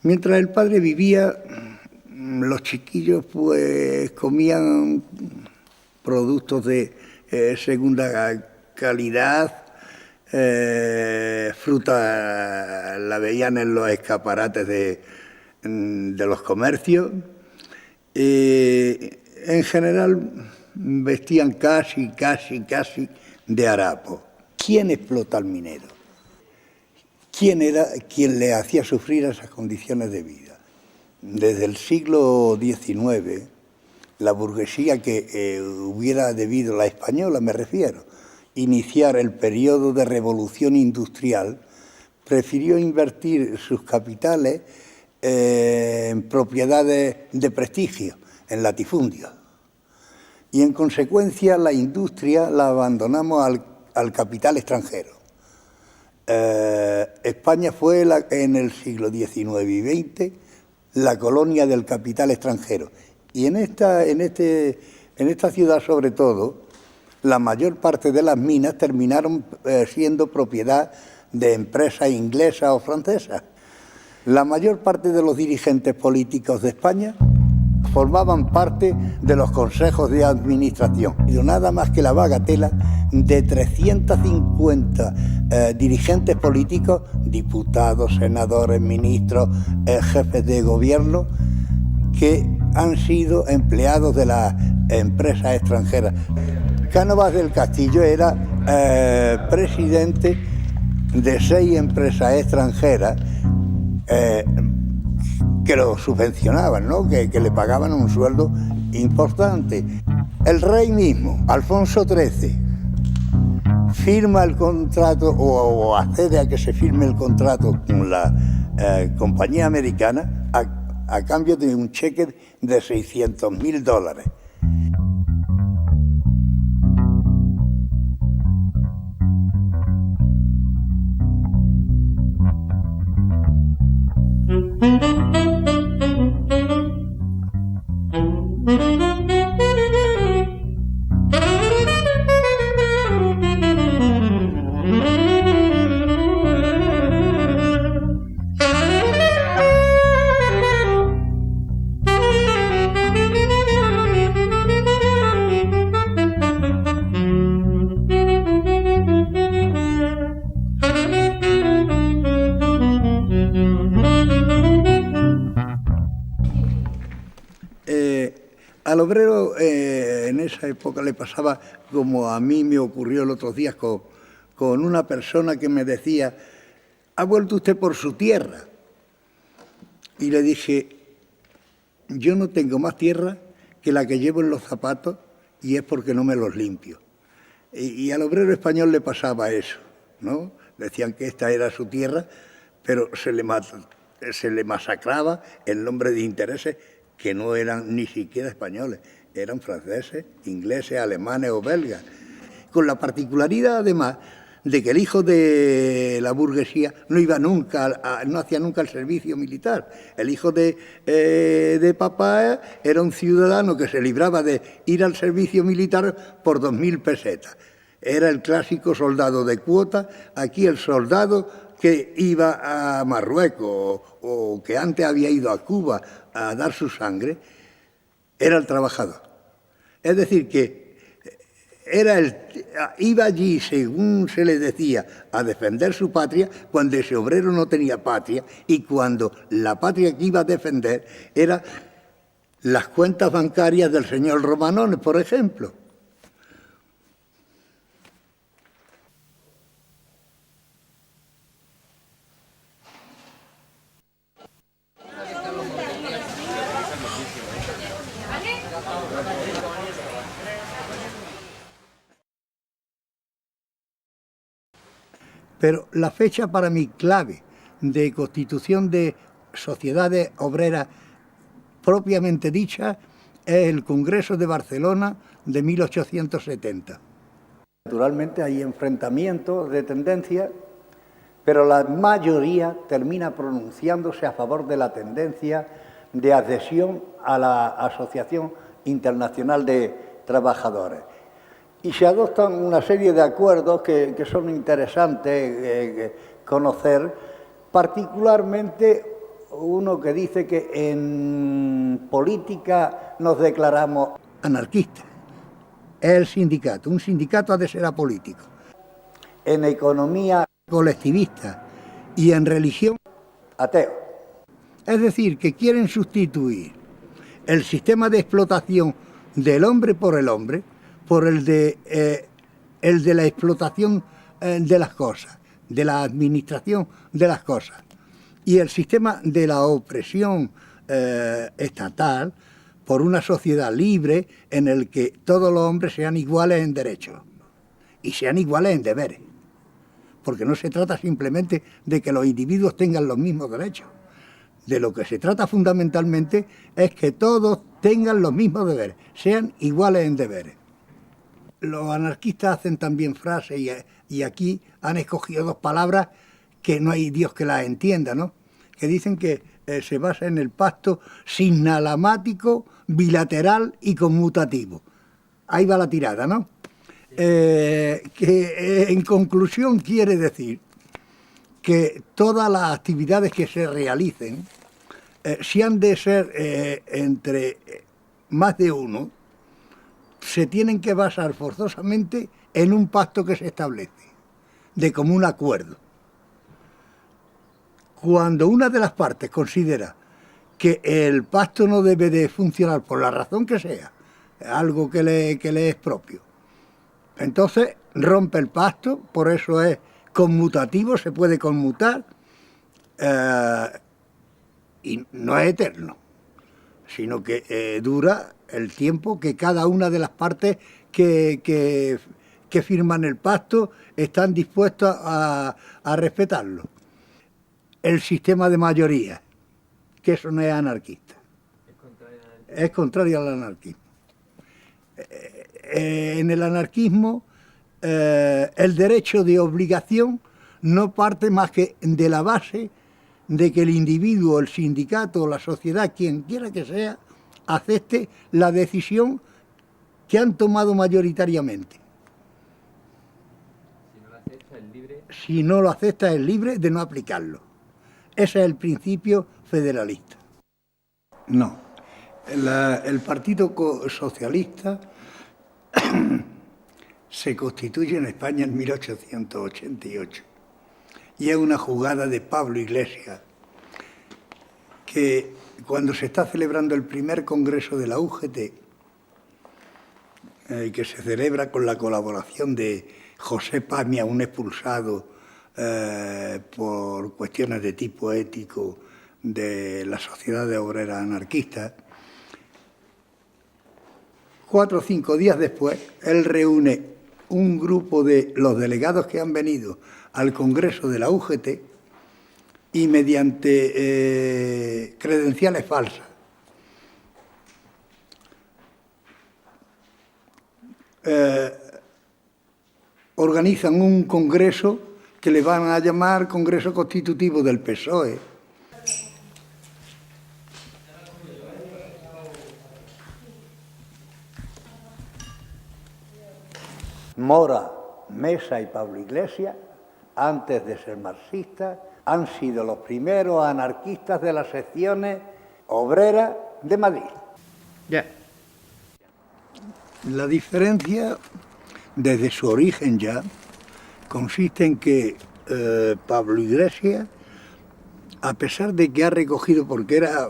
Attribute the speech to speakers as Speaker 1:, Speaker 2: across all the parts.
Speaker 1: Mientras el padre vivía, los chiquillos pues comían productos de segunda calidad, fruta la veían en los escaparates de los comercios. En general vestían casi de harapo. ¿Quién explota al minero? ¿Quién era quien le hacía sufrir esas condiciones de vida? Desde el siglo XIX, la burguesía que hubiera debido, la española me refiero, iniciar el periodo de revolución industrial, prefirió invertir sus capitales en propiedades de prestigio, en latifundios. Y en consecuencia la industria la abandonamos al capital extranjero. España fue en el siglo XIX y XX la colonia del capital extranjero. Y en esta ciudad, sobre todo, la mayor parte de las minas terminaron siendo propiedad de empresas inglesas o francesas. La mayor parte de los dirigentes políticos de España formaban parte de los consejos de administración. Y nada más que la bagatela de 350 dirigentes políticos, diputados, senadores, ministros, jefes de gobierno, que han sido empleados de las empresas extranjeras. Cánovas del Castillo era presidente de 6 empresas extranjeras que lo subvencionaban, ¿no? que le pagaban un sueldo importante. El rey mismo, Alfonso XIII, firma el contrato o accede a que se firme el contrato con la compañía americana a cambio de un cheque de $600.000. Al obrero en esa época le pasaba como a mí me ocurrió el otro día con una persona que me decía: ¿ha vuelto usted por su tierra? Y le dije: yo no tengo más tierra que la que llevo en los zapatos y es porque no me los limpio. Y al obrero español le pasaba eso, ¿no? Decían que esta era su tierra, pero se le masacraba en nombre de intereses que no eran ni siquiera españoles, eran franceses, ingleses, alemanes o belgas, con la particularidad además de que el hijo de la burguesía no hacía nunca el servicio militar. El hijo de papá era un ciudadano que se libraba de ir al servicio militar por 2.000 pesetas. Era el clásico soldado de cuota. Aquí el soldado que iba a Marruecos o que antes había ido a Cuba a dar su sangre, era el trabajador. Es decir, que iba allí, según se le decía, a defender su patria, cuando ese obrero no tenía patria y cuando la patria que iba a defender era las cuentas bancarias del señor Romanones, por ejemplo. Pero la fecha para mí clave de constitución de sociedades obreras propiamente dichas es el Congreso de Barcelona de 1870. Naturalmente hay enfrentamientos de tendencia, pero la mayoría termina pronunciándose a favor de la tendencia de adhesión a la Asociación Internacional de Trabajadores. Y se adoptan una serie de acuerdos que son interesantes conocer, particularmente uno que dice que en política nos declaramos anarquistas. Es el sindicato. Un sindicato ha de ser apolítico. En economía colectivista y en religión ateo. Es decir, que quieren sustituir el sistema de explotación del hombre por el hombre por el de la explotación de las cosas, de la administración de las cosas. Y el sistema de la opresión estatal por una sociedad libre en el que todos los hombres sean iguales en derechos y sean iguales en deberes. Porque no se trata simplemente de que los individuos tengan los mismos derechos. De lo que se trata fundamentalmente es que todos tengan los mismos deberes, sean iguales en deberes. Los anarquistas hacen también frases y aquí han escogido dos palabras que no hay Dios que las entienda, ¿no? Que dicen que se basa en el pacto sinalamático, bilateral y conmutativo. Ahí va la tirada, ¿no? Que en conclusión quiere decir que todas las actividades que se realicen, si han de ser entre más de uno, se tienen que basar forzosamente en un pacto que se establece, de común acuerdo. Cuando una de las partes considera que el pacto no debe de funcionar por la razón que sea, algo que le es propio, entonces rompe el pacto, por eso es conmutativo, se puede conmutar y no es eterno, sino que dura el tiempo que cada una de las partes que firman el pacto están dispuestas a respetarlo. El sistema de mayoría, que eso no es anarquista, es contrario al anarquismo. En el anarquismo el derecho de obligación no parte más que de la base de que el individuo, el sindicato, la sociedad, quien quiera que sea, acepte la decisión que han tomado mayoritariamente. Si no lo acepta, es libre de no aplicarlo. Ese es el principio federalista. No. El Partido Socialista se constituye en España en 1888 y es una jugada de Pablo Iglesias que cuando se está celebrando el primer congreso de la UGT, que se celebra con la colaboración de José Pamia, un expulsado por cuestiones de tipo ético de la Sociedad de Obreras Anarquistas, 4 o 5 días después, él reúne un grupo de los delegados que han venido al Congreso de la UGT y mediante credenciales falsas organizan un congreso que le van a llamar Congreso Constitutivo del PSOE. Mora, Mesa y Pablo Iglesias, antes de ser marxistas, han sido los primeros anarquistas de las secciones obreras de Madrid.
Speaker 2: Ya.
Speaker 1: La diferencia, desde su origen ya, consiste en que Pablo Iglesias, a pesar de que ha recogido, porque era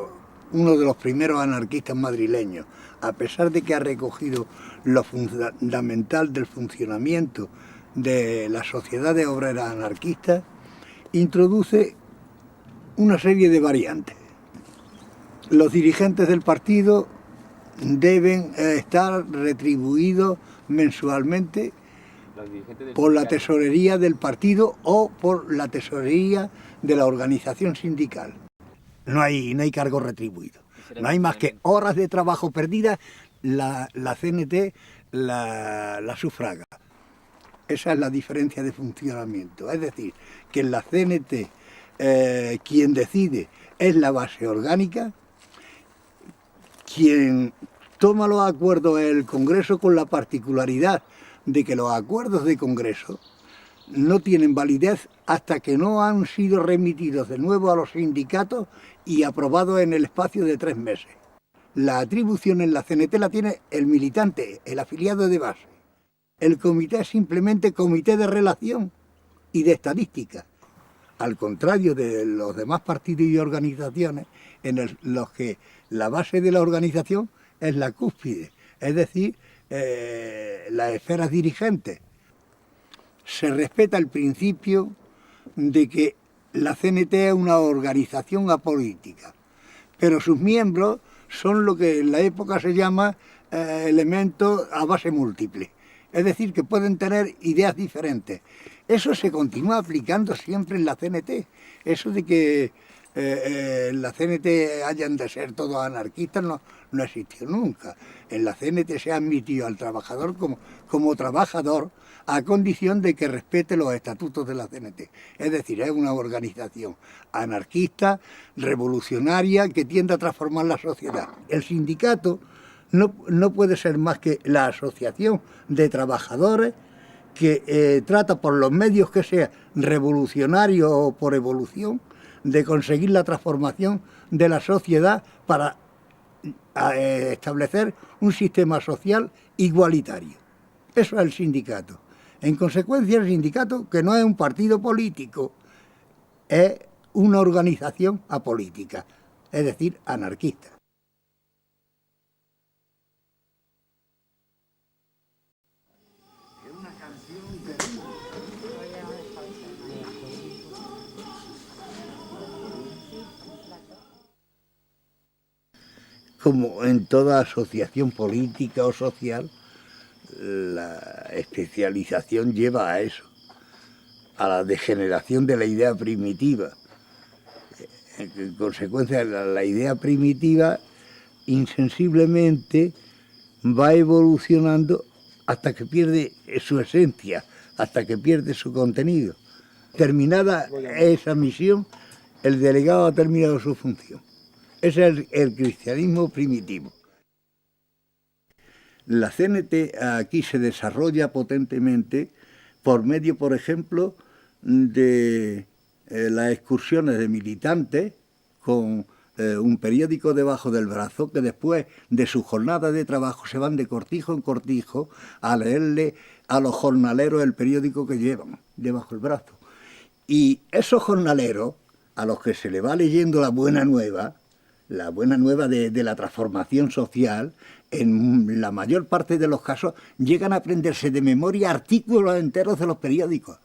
Speaker 1: uno de los primeros anarquistas madrileños, a pesar de que ha recogido lo fundamental del funcionamiento de las sociedades obreras anarquistas, introduce una serie de variantes. Los dirigentes del partido deben estar retribuidos mensualmente por la tesorería del partido o por la tesorería de la organización sindical. No hay cargo retribuido. No hay más que horas de trabajo perdidas, la CNT la sufraga. Esa es la diferencia de funcionamiento. Es decir, que en la CNT quien decide es la base orgánica, quien toma los acuerdos es el Congreso, con la particularidad de que los acuerdos de Congreso no tienen validez hasta que no han sido remitidos de nuevo a los sindicatos y aprobados en el espacio de 3 meses. La atribución en la CNT la tiene el militante, el afiliado de base. El comité es simplemente comité de relación y de estadística, al contrario de los demás partidos y organizaciones en los que la base de la organización es la cúspide, es decir, las esferas dirigentes. Se respeta el principio de que la CNT es una organización apolítica, pero sus miembros son lo que en la época se llama elementos a base múltiple, es decir, que pueden tener ideas diferentes. Eso se continúa aplicando siempre en la CNT, eso de que en la CNT hayan de ser todos anarquistas no existió nunca. En la CNT se ha admitido al trabajador como trabajador a condición de que respete los estatutos de la CNT. Es decir, es una organización anarquista, revolucionaria, que tiende a transformar la sociedad. El sindicato no puede ser más que la asociación de trabajadores que trata por los medios que sea revolucionarios o por evolución de conseguir la transformación de la sociedad para establecer un sistema social igualitario. Eso es el sindicato. En consecuencia, el sindicato, que no es un partido político, es una organización apolítica, es decir, anarquista. Como en toda asociación política o social, la especialización lleva a eso, a la degeneración de la idea primitiva. En consecuencia, la idea primitiva insensiblemente va evolucionando hasta que pierde su esencia, hasta que pierde su contenido. Terminada esa misión, el delegado ha terminado su función. Ese es el cristianismo primitivo. La CNT aquí se desarrolla potentemente por medio, por ejemplo, de las excursiones de militantes con un periódico debajo del brazo, que después de su jornada de trabajo se van de cortijo en cortijo a leerle a los jornaleros el periódico que llevan debajo del brazo. Y esos jornaleros, a los que se le va leyendo la buena nueva de la transformación social, en la mayor parte de los casos llegan a aprenderse de memoria artículos enteros de los periódicos.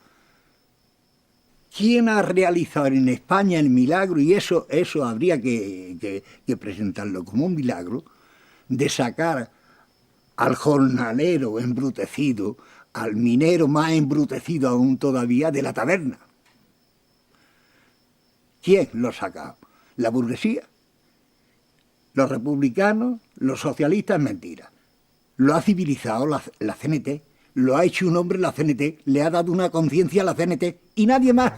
Speaker 1: ¿Quién ha realizado en España el milagro? Y eso habría que presentarlo como un milagro, de sacar al jornalero embrutecido, al minero más embrutecido aún todavía, de la taberna. ¿Quién lo ha sacado? La burguesía. Los republicanos, los socialistas, mentira. Lo ha civilizado la CNT, lo ha hecho un hombre la CNT, le ha dado una conciencia a la CNT y nadie más.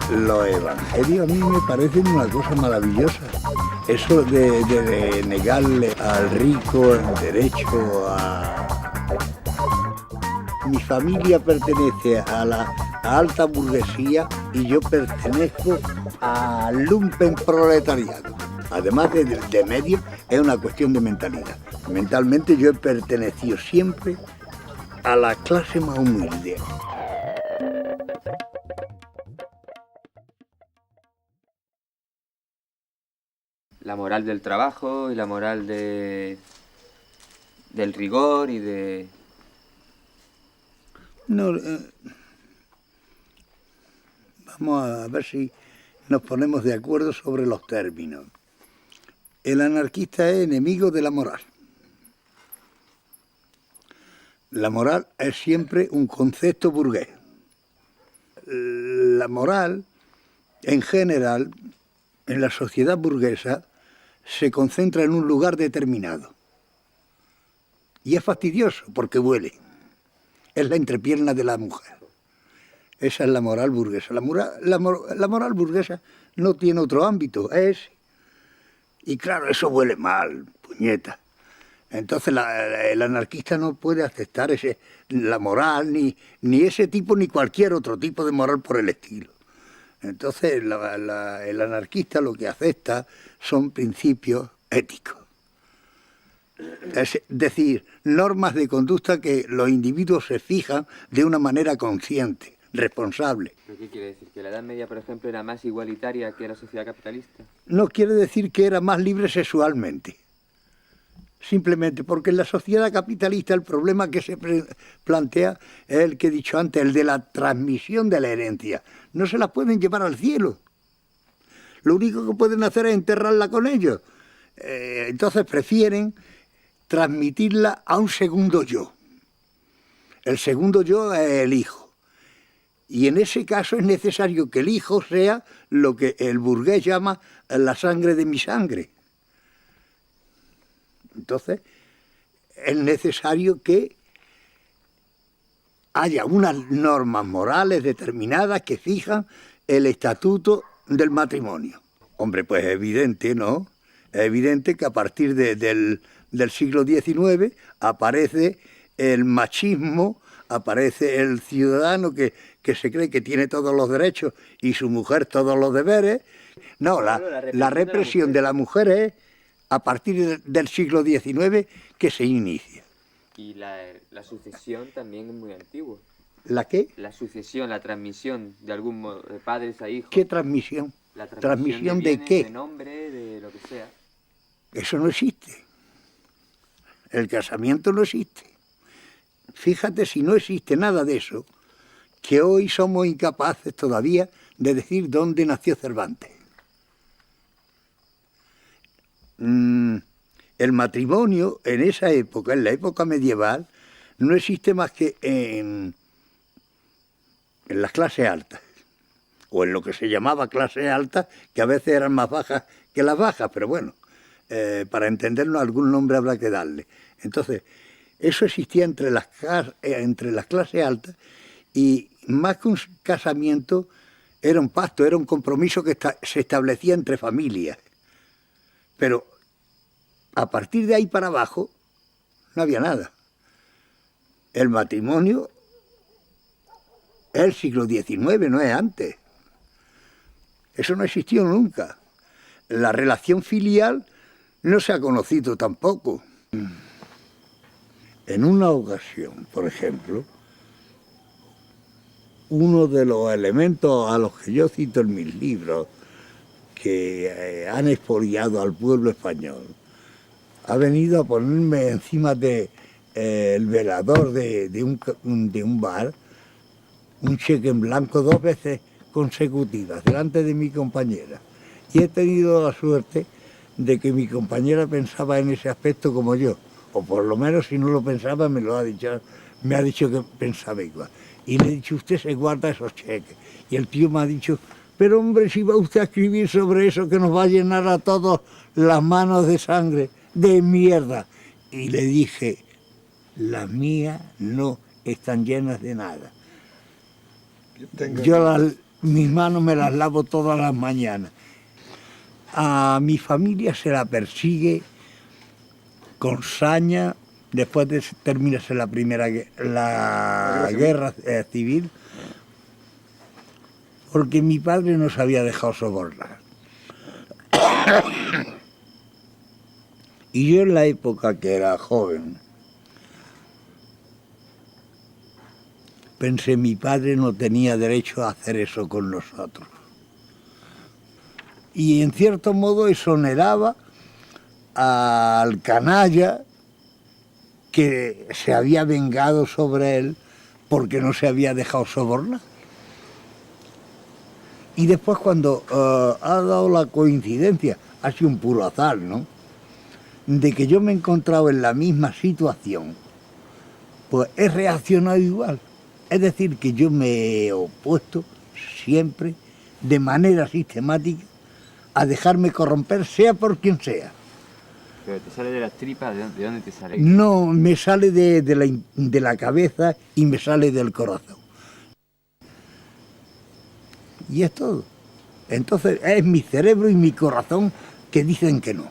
Speaker 1: Los evangelios a mí me parecen una cosa maravillosa. Eso de negarle al rico el derecho a... Mi familia pertenece a la alta burguesía y yo pertenezco al lumpen proletariado. Además de medio, es una cuestión de mentalidad. Mentalmente yo he pertenecido siempre a la clase más humilde.
Speaker 2: La moral del trabajo y la moral del rigor y de...
Speaker 1: No, vamos a ver si nos ponemos de acuerdo sobre los términos. El anarquista es enemigo de la moral. La moral es siempre un concepto burgués. La moral, en general, en la sociedad burguesa, se concentra en un lugar determinado. Y es fastidioso porque huele. Es la entrepierna de la mujer. Esa es la moral burguesa. La moral burguesa no tiene otro ámbito, es ese. Y claro, eso huele mal, puñeta. Entonces el anarquista no puede aceptar la moral, ni ese tipo, ni cualquier otro tipo de moral por el estilo. Entonces el anarquista lo que acepta son principios éticos. Es decir, normas de conducta que los individuos se fijan de una manera consciente, responsable.
Speaker 2: ¿Pero qué quiere decir? ¿Que la Edad Media, por ejemplo, era más igualitaria que la sociedad capitalista?
Speaker 1: No quiere decir que era más libre sexualmente. Simplemente porque en la sociedad capitalista el problema que se plantea es el que he dicho antes, el de la transmisión de la herencia. No se la pueden llevar al cielo. Lo único que pueden hacer es enterrarla con ellos. Entonces prefieren transmitirla a un segundo yo. El segundo yo es el hijo. Y en ese caso es necesario que el hijo sea lo que el burgués llama la sangre de mi sangre. Entonces, es necesario que haya unas normas morales determinadas que fijan el estatuto del matrimonio. Hombre, pues es evidente, ¿no? Es evidente que a partir del siglo XIX aparece el machismo, aparece el ciudadano que se cree que tiene todos los derechos y su mujer todos los deberes. No, la represión de la mujer es a partir del siglo XIX que se inicia.
Speaker 2: Y la sucesión también es muy antigua.
Speaker 1: ¿La qué?
Speaker 2: La sucesión, la transmisión de algún modo, de padres a hijos.
Speaker 1: ¿Qué transmisión?
Speaker 2: La
Speaker 1: ¿Transmisión
Speaker 2: de
Speaker 1: de
Speaker 2: bienes,
Speaker 1: qué?
Speaker 2: de nombre, de lo que sea.
Speaker 1: Eso no existe. El casamiento no existe. Fíjate si no existe nada de eso, que hoy somos incapaces todavía de decir dónde nació Cervantes. El matrimonio en esa época, en la época medieval, no existe más que en las clases altas, o en lo que se llamaba clases altas, que a veces eran más bajas que las bajas, pero bueno, para entenderlo algún nombre habrá que darle. Entonces, eso existía entre las clases altas y más que un casamiento era un pacto, era un compromiso que se establecía entre familias. Pero a partir de ahí para abajo no había nada. El matrimonio es el siglo XIX, no es antes. Eso no existió nunca. La relación filial no se ha conocido tampoco. En una ocasión, por ejemplo, uno de los elementos a los que yo cito en mis libros que han expoliado al pueblo español ha venido a ponerme encima del velador de un bar un cheque en blanco 2 veces consecutivas delante de mi compañera. Y he tenido la suerte de que mi compañera pensaba en ese aspecto como yo, o por lo menos si no lo pensaba me ha dicho que pensaba igual. Y le he dicho, usted se guarda esos cheques. Y el tío me ha dicho, pero hombre, si va usted a escribir sobre eso que nos va a llenar a todos las manos de sangre, de mierda. Y le dije, las mías no están llenas de nada. Mis manos me las lavo todas las mañanas. A mi familia se la persigue con saña después de terminarse la guerra civil, porque mi padre nos había dejado sobornar. Y yo en la época que era joven, pensé, mi padre no tenía derecho a hacer eso con nosotros. Y en cierto modo exoneraba al canalla que se había vengado sobre él porque no se había dejado sobornar. Y después cuando ha dado la coincidencia, ha sido un puro azar, ¿no?, de que yo me he encontrado en la misma situación, pues he reaccionado igual. Es decir, que yo me he opuesto siempre, de manera sistemática, a dejarme corromper, sea por quien sea.
Speaker 2: ¿Pero te sale de las tripas? ¿De dónde te sale?
Speaker 1: No, me sale de la cabeza y me sale del corazón. Y es todo. Entonces es mi cerebro y mi corazón que dicen que no.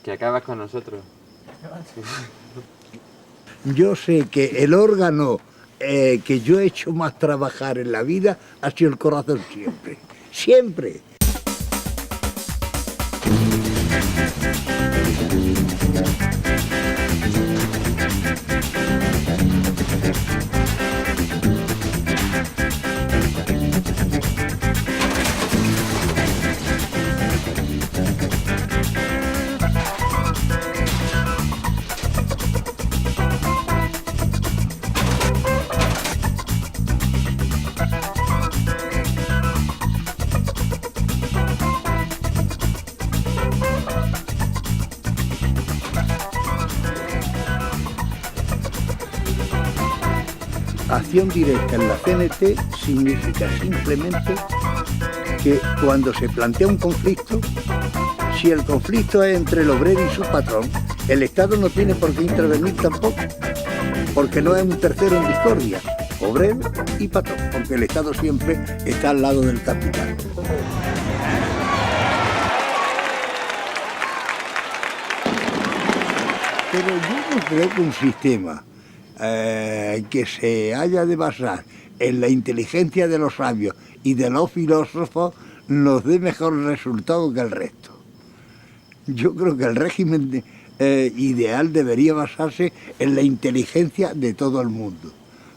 Speaker 2: Que acabas con nosotros.
Speaker 1: Yo sé que el órgano que yo he hecho más trabajar en la vida ha sido el corazón siempre. Siempre. Acción directa en la CNT significa simplemente que cuando se plantea un conflicto, si el conflicto es entre el obrero y su patrón, el Estado no tiene por qué intervenir tampoco, porque no es un tercero en discordia, obrero y patrón, porque el Estado siempre está al lado del capital. Pero yo no creo que un sistema que se haya de basar en la inteligencia de los sabios y de los filósofos nos dé mejor resultado que el resto. Yo creo que el régimen ideal debería basarse en la inteligencia de todo el mundo.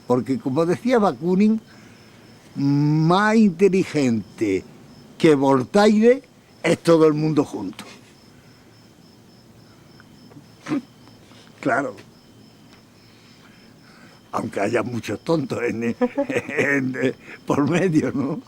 Speaker 1: Porque, como decía Bakunin, más inteligente que Voltaire es todo el mundo junto. Claro. Aunque haya muchos tontos por medio, ¿no?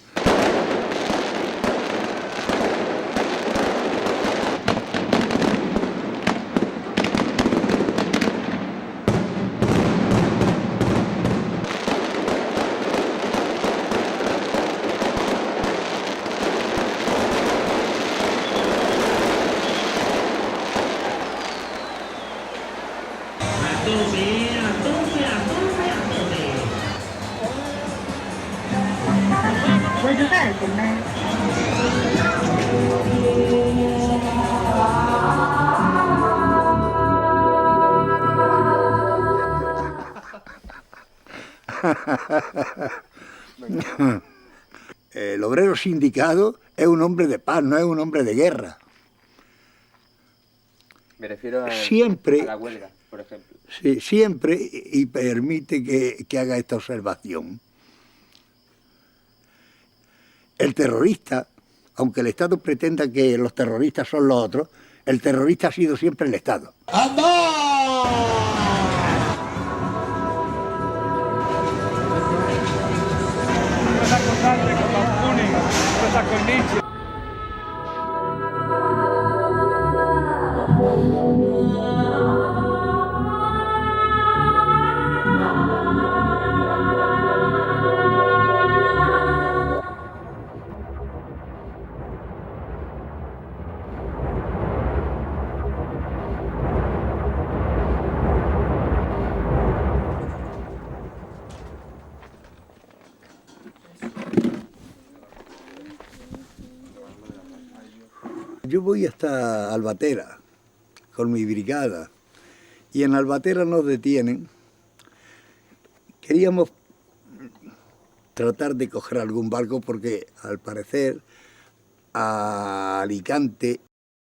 Speaker 1: El obrero sindicado es un hombre de paz, no es un hombre de guerra.
Speaker 2: Me refiero a
Speaker 1: Siempre,
Speaker 2: a la huelga, por ejemplo.
Speaker 1: sí, siempre, y permite que haga esta observación. El terrorista, aunque el Estado pretenda que los terroristas son los otros, el terrorista ha sido siempre el Estado.
Speaker 3: ¡Anda! Con Nietzsche.
Speaker 1: Yo voy hasta Albatera con mi brigada y en Albatera nos detienen. Queríamos tratar de coger algún barco porque al parecer a Alicante